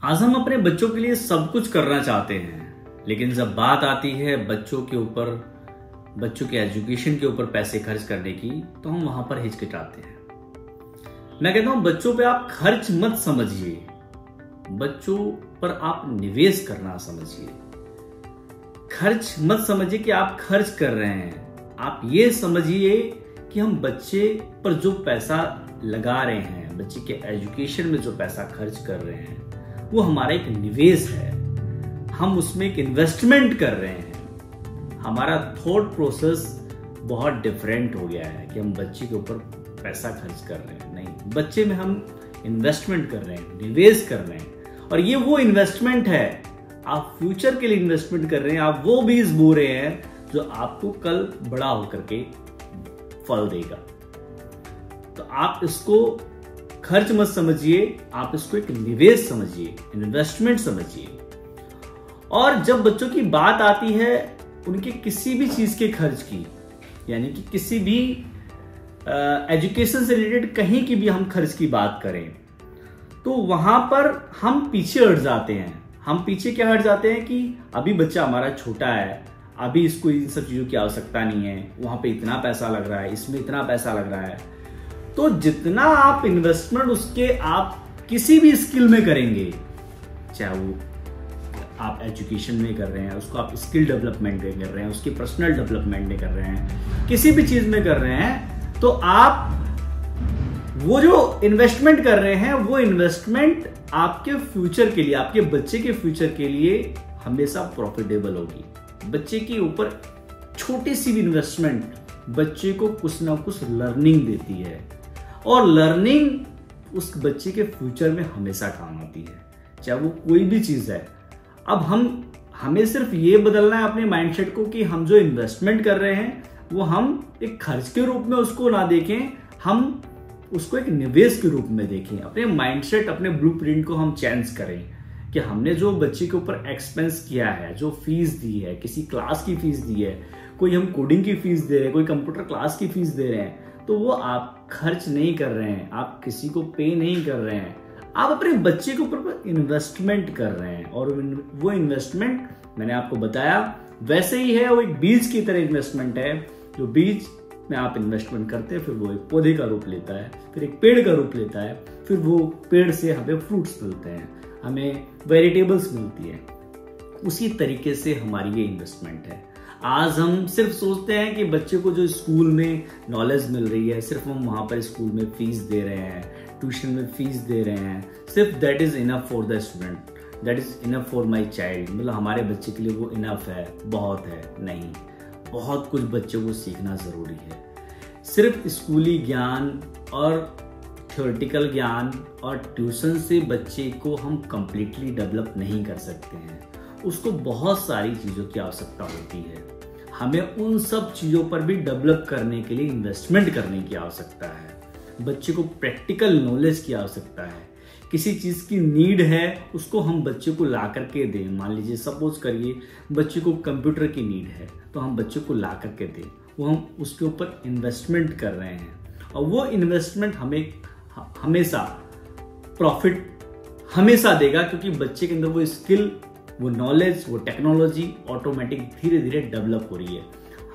आज हम अपने बच्चों के लिए सब कुछ करना चाहते हैं, लेकिन जब बात आती है बच्चों के ऊपर, बच्चों के एजुकेशन के ऊपर पैसे खर्च करने की, तो हम वहां पर हिचकिचाते हैं। मैं कहता हूं बच्चों पे आप खर्च मत समझिए, बच्चों पर आप निवेश करना समझिए। खर्च मत समझिए कि आप खर्च कर रहे हैं, आप ये समझिए कि हम बच्चे पर जो पैसा लगा रहे हैं, बच्चे के एजुकेशन में जो पैसा खर्च कर रहे हैं, वो हमारा एक निवेश है। हम उसमें एक इन्वेस्टमेंट कर रहे हैं। हमारा थॉट प्रोसेस बहुत डिफरेंट हो गया है कि हम बच्चे के ऊपर पैसा खर्च कर रहे हैं। नहीं, बच्चे में हम इन्वेस्टमेंट कर रहे हैं, निवेश कर रहे हैं। और ये वो इन्वेस्टमेंट है, आप फ्यूचर के लिए इन्वेस्टमेंट कर रहे हैं। आप वो बीज बो रहे हैं जो आपको कल बड़ा होकर के फल देगा। तो आप इसको खर्च मत समझिए, आप इसको एक निवेश समझिए, इन्वेस्टमेंट समझिए। और जब बच्चों की बात आती है उनके किसी भी चीज के खर्च की, यानी कि किसी भी एजुकेशन से रिलेटेड कहीं की भी हम खर्च की बात करें, तो वहां पर हम पीछे हट जाते हैं। हम पीछे क्या हट जाते हैं कि अभी बच्चा हमारा छोटा है, अभी इसको इन सब चीजों की आवश्यकता नहीं है, वहां पे इतना पैसा लग रहा है, इसमें इतना पैसा लग रहा है। तो जितना आप इन्वेस्टमेंट उसके आप किसी भी स्किल में करेंगे, चाहे वो आप एजुकेशन में कर रहे हैं, उसको आप स्किल डेवलपमेंट में कर रहे हैं, उसकी पर्सनल डेवलपमेंट में कर रहे हैं, किसी भी चीज में कर रहे हैं, तो आप वो जो इन्वेस्टमेंट कर रहे हैं, वो इन्वेस्टमेंट आपके फ्यूचर के लिए, आपके बच्चे के फ्यूचर के लिए हमेशा प्रॉफिटेबल होगी। बच्चे के ऊपर छोटी सी भी इन्वेस्टमेंट बच्चे को कुछ ना कुछ लर्निंग देती है, और लर्निंग उस बच्चे के फ्यूचर में हमेशा काम आती है, चाहे वो कोई भी चीज है। अब हमें सिर्फ ये बदलना है अपने माइंडसेट को कि हम जो इन्वेस्टमेंट कर रहे हैं वो हम एक खर्च के रूप में उसको ना देखें, हम उसको एक निवेश के रूप में देखें। अपने माइंडसेट, अपने ब्लूप्रिंट को हम चेंज करें कि हमने जो बच्चे के ऊपर एक्सपेंस किया है, जो फीस दी है, किसी क्लास की फीस दी है, कोई हम कोडिंग की फीस दे रहे हैं, कोई कंप्यूटर क्लास की फीस दे रहे हैं, तो वो आप खर्च नहीं कर रहे हैं, आप किसी को पे नहीं कर रहे हैं, आप अपने बच्चे के ऊपर इन्वेस्टमेंट कर रहे हैं। और वो इन्वेस्टमेंट मैंने आपको बताया वैसे ही है, वो एक बीज की तरह इन्वेस्टमेंट है। जो बीज में आप इन्वेस्टमेंट करते हैं, फिर वो एक पौधे का रूप लेता है, फिर एक पेड़ का रूप लेता है, फिर वो पेड़ से हमें फ्रूट्स मिलते हैं, हमें वेजिटेबल्स मिलती है। उसी तरीके से हमारी ये इन्वेस्टमेंट है। आज हम सिर्फ सोचते हैं कि बच्चे को जो स्कूल में नॉलेज मिल रही है, सिर्फ हम वहां पर स्कूल में फीस दे रहे हैं, ट्यूशन में फीस दे रहे हैं, सिर्फ that is enough for the student, that is enough for my child, मतलब हमारे बच्चे के लिए वो इनफ है, बहुत है। नहीं, बहुत कुछ बच्चों को सीखना जरूरी है। सिर्फ स्कूली ज्ञान और थ्योरेटिकल ज्ञान और ट्यूशन से बच्चे को हम कंप्लीटली डेवलप नहीं कर सकते हैं। उसको बहुत सारी चीज़ों की आवश्यकता होती है। हमें उन सब चीज़ों पर भी डेवलप करने के लिए इन्वेस्टमेंट करने की आवश्यकता है। बच्चे को प्रैक्टिकल नॉलेज की आवश्यकता है। किसी चीज़ की नीड है, उसको हम बच्चे को ला करके दें। मान लीजिए, सपोज करिए बच्चे को कंप्यूटर की नीड है, तो हम बच्चे को ला करके दें, वो हम उसके ऊपर इन्वेस्टमेंट कर रहे हैं। और वो इन्वेस्टमेंट हमें हमेशा प्रॉफिट हमेशा देगा, क्योंकि बच्चे के अंदर वो स्किल, वो नॉलेज, वो टेक्नोलॉजी ऑटोमेटिक धीरे धीरे डेवलप हो रही है।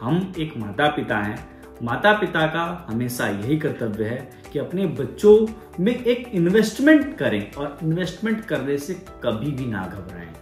हम एक माता पिता हैं, माता पिता का हमेशा यही कर्तव्य है कि अपने बच्चों में एक इन्वेस्टमेंट करें, और इन्वेस्टमेंट करने से कभी भी ना घबराएं।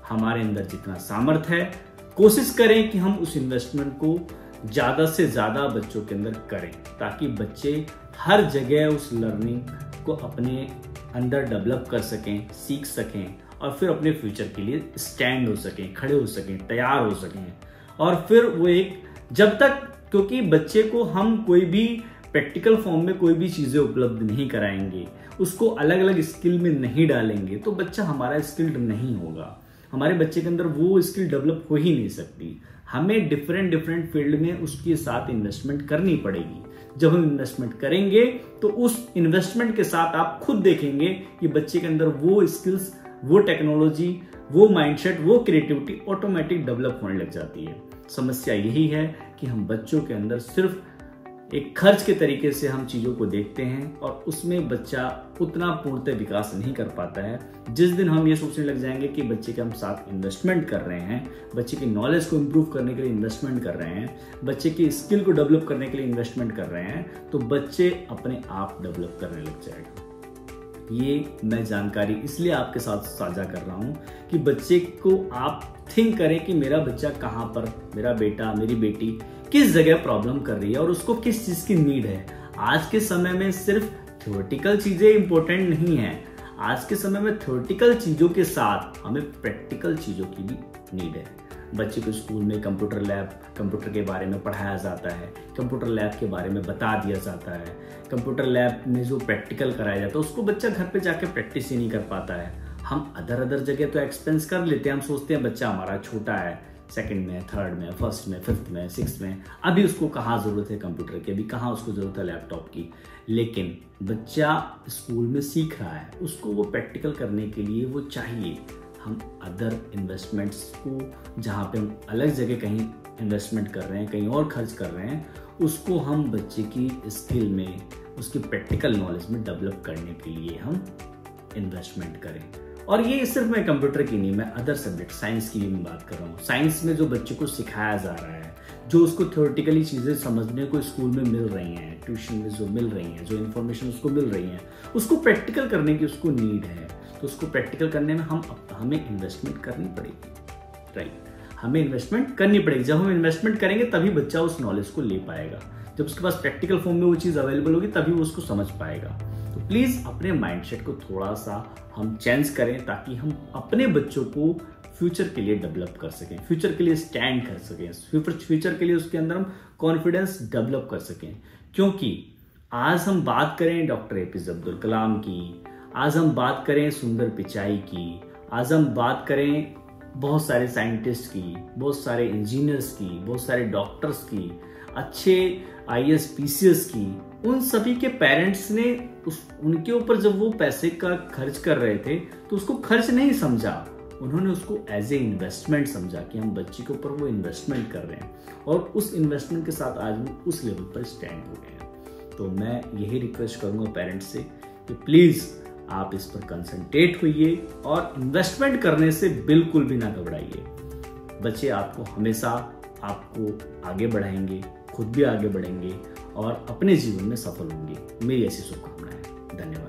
हमारे अंदर जितना सामर्थ्य है, कोशिश करें कि हम उस इन्वेस्टमेंट को ज्यादा से ज्यादा बच्चों के अंदर करें, ताकि बच्चे हर जगह उस लर्निंग को अपने अंदर डेवलप कर सकें, सीख सकें, और फिर अपने फ्यूचर के लिए स्टैंड हो सकें, खड़े हो सकें, तैयार हो सकें। और फिर वो एक, जब तक, क्योंकि बच्चे को हम कोई भी प्रैक्टिकल फॉर्म में कोई भी चीजें उपलब्ध नहीं कराएंगे, उसको अलग अलग स्किल में नहीं डालेंगे, तो बच्चा हमारा स्किल्ड नहीं होगा। हमारे बच्चे के अंदर वो स्किल डेवलप हो ही नहीं सकती। हमें डिफरेंट फील्ड में उसके साथ इन्वेस्टमेंट करनी पड़ेगी। जब हम इन्वेस्टमेंट करेंगे तो उस इन्वेस्टमेंट के साथ आप खुद देखेंगे कि बच्चे के अंदर वो स्किल्स, वो टेक्नोलॉजी, वो माइंडसेट, वो क्रिएटिविटी ऑटोमेटिक डेवलप होने लग जाती है। समस्या यही है कि हम बच्चों के अंदर सिर्फ एक खर्च के तरीके से हम चीज़ों को देखते हैं और उसमें बच्चा उतना पूर्णतः विकास नहीं कर पाता है। जिस दिन हम ये सोचने लग जाएंगे कि बच्चे के हम साथ इन्वेस्टमेंट कर रहे हैं, बच्चे की नॉलेज को इम्प्रूव करने के लिए इन्वेस्टमेंट कर रहे हैं, बच्चे की स्किल को डेवलप करने के लिए इन्वेस्टमेंट कर रहे हैं, तो बच्चे अपने आप डेवलप करने लग जाएगा। ये मैं जानकारी इसलिए आपके साथ साझा कर रहा हूँ कि बच्चे को आप थिंक करें कि मेरा बच्चा कहाँ पर, मेरा बेटा मेरी बेटी किस जगह प्रॉब्लम कर रही है और उसको किस चीज की नीड है। आज के समय में सिर्फ थ्योरेटिकल चीजें इंपॉर्टेंट नहीं है, आज के समय में थ्योरेटिकल चीजों के साथ हमें प्रैक्टिकल चीजों की भी नीड है। बच्चे को स्कूल में कंप्यूटर लैब, कंप्यूटर के बारे में पढ़ाया जाता है, कंप्यूटर लैब के बारे में बता दिया जाता है, कंप्यूटर लैब में जो प्रैक्टिकल कराया जाता है उसको बच्चा घर पे जाके प्रैक्टिस ही नहीं कर पाता है। हम अदर जगह तो एक्सपेंस कर लेते हैं, हम सोचते हैं बच्चा हमारा छोटा है, सेकंड में, थर्ड में, फर्स्ट में, फिफ्थ में, सिक्स्थ में, अभी उसको कहाँ जरूरत है कंप्यूटर की, अभी कहाँ उसको जरूरत है लैपटॉप की। लेकिन बच्चा स्कूल में सीख रहा है, उसको वो प्रैक्टिकल करने के लिए वो चाहिए। हम अदर इन्वेस्टमेंट्स को, जहाँ पे हम अलग जगह कहीं इन्वेस्टमेंट कर रहे हैं, कहीं और खर्च कर रहे हैं, उसको हम बच्चे की स्किल में, उसकी प्रैक्टिकल नॉलेज में डेवलप करने के लिए हम इन्वेस्टमेंट करें। और ये सिर्फ मैं कंप्यूटर की नहीं, मैं अदर सब्जेक्ट साइंस की भी मैं बात कर रहा हूँ। साइंस में जो बच्चे को सिखाया जा रहा है, जो उसको थ्योरेटिकली चीजें समझने को स्कूल में मिल रही हैं, ट्यूशन में जो मिल रही हैं, जो इन्फॉर्मेशन उसको मिल रही है, उसको प्रैक्टिकल करने की उसको नीड है, तो उसको प्रैक्टिकल करने में हमें इन्वेस्टमेंट करनी पड़ेगी। राइट, हमें इन्वेस्टमेंट करनी पड़ेगी। जब हम इन्वेस्टमेंट करेंगे तभी बच्चा उस नॉलेज को ले पाएगा। जब उसके पास प्रैक्टिकल फॉर्म में वो चीज अवेलेबल होगी तभी वो उसको समझ पाएगा। तो प्लीज अपने माइंडसेट को थोड़ा सा हम चेंज करें ताकि हम अपने बच्चों को फ्यूचर के लिए डेवलप कर सकें, फ्यूचर के लिए स्टैंड कर सकें, फ्यूचर के लिए उसके अंदर हम कॉन्फिडेंस डेवलप कर सकें। क्योंकि आज हम बात करें डॉक्टर एपीजे अब्दुल कलाम की, आज हम बात करें सुंदर पिचाई की, आज हम बात करें बहुत सारे साइंटिस्ट की, बहुत सारे इंजीनियर्स की, बहुत सारे डॉक्टर्स की, अच्छे आईएएस पीसीएस की, उन सभी के पेरेंट्स ने उनके ऊपर जब वो पैसे का खर्च कर रहे थे तो उसको खर्च नहीं समझा, उन्होंने उसको एज ए इन्वेस्टमेंट समझा कि हम बच्चे के ऊपर वो इन्वेस्टमेंट कर रहे हैं और उस इन्वेस्टमेंट के साथ आज वो उस लेवल पर स्टैंड हो गए हैं। तो मैं यही रिक्वेस्ट करूंगा पेरेंट्स से कि प्लीज आप इस पर कंसंट्रेट होइए और इन्वेस्टमेंट करने से बिल्कुल भी ना घबराइए। बच्चे आपको हमेशा आपको आगे बढ़ाएंगे, खुद भी आगे बढ़ेंगे और अपने जीवन में सफल होंगे। मेरी ऐसी शुभकामनाएं। धन्यवाद।